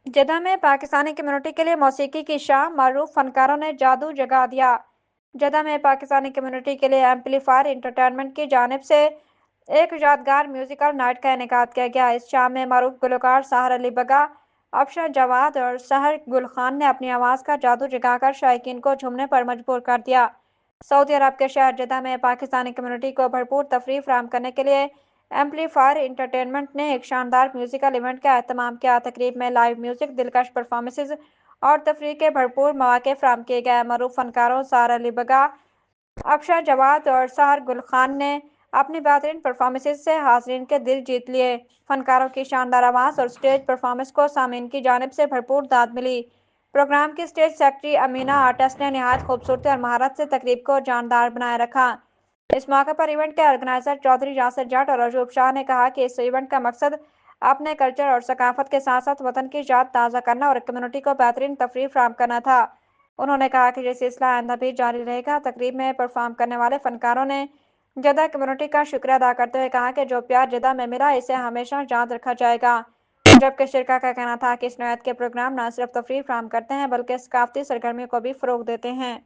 जद्दा में पाकिस्तानी कम्युनिटी के लिए मौसीकी की शाम, मरूफ फनकारों ने जादू जगा दिया। जद्दा में पाकिस्तानी कम्युनिटी के लिए एम्पलीफायर एंटरटेनमेंट की जानिब से एक यादगार म्यूजिकल नाइट का इनेकाद किया गया। इस शाम में मरूफ गुलकार सहर अली बगा, अफशर जवाद और सहर गुल खान ने अपनी आवाज़ का जादू जगाकर शायकीन को झूमने पर मजबूर कर दिया। सऊदी अरब के शहर जद्दा में पाकिस्तानी कम्युनिटी को भरपूर तफरीह फराहम करने के लिए एम्पलीफायर एंटरटेनमेंट ने एक शानदार म्यूजिकल इवेंट का एहतमाम किया। तकरीब में लाइव म्यूजिक, दिलकश परफॉर्मेंसेज और तफरीह के भरपूर मौके फराहम किए गए। मरूफ फनकारों सहर अली बगा, अफशर जवाद और सहर गुल खान ने अपनी बेहतरीन परफॉर्मेंसेज से हाज़रीन के दिल जीत लिए। फनकारों की शानदार आवाज़ और स्टेज परफॉर्मेंस को सामीन की जानिब से भरपूर दाद मिली। प्रोग्राम की स्टेज सेक्रेटरी अमीना आर्टिस्ट ने निहायत खूबसूरती और महारत से तकरीब को जानदार बनाए रखा। इस मौके पर इवेंट के ऑर्गेनाइजर चौधरी यासिर जट और अजूब शाह ने कहा कि इस इवेंट का मकसद अपने कल्चर और सकाफत के साथ साथ वतन की याद ताज़ा करना और कम्युनिटी को बेहतरीन तफरीह फराहम करना था। उन्होंने कहा कि ये सिलसिला आइंदा भी जारी रहेगा। तकरीब में परफॉर्म करने वाले फनकारों ने जद्दा कम्युनिटी का शुक्रिया अदा करते हुए कहा कि जो प्यार जद्दा में मिला इसे हमेशा याद रखा जाएगा। जबकि शिरका का कहना था कि इस नौयत के प्रोग्राम न सिर्फ तफरीह फराहम करते हैं बल्कि सकाफती सरगर्मियों को भी फ़रोग़ देते हैं।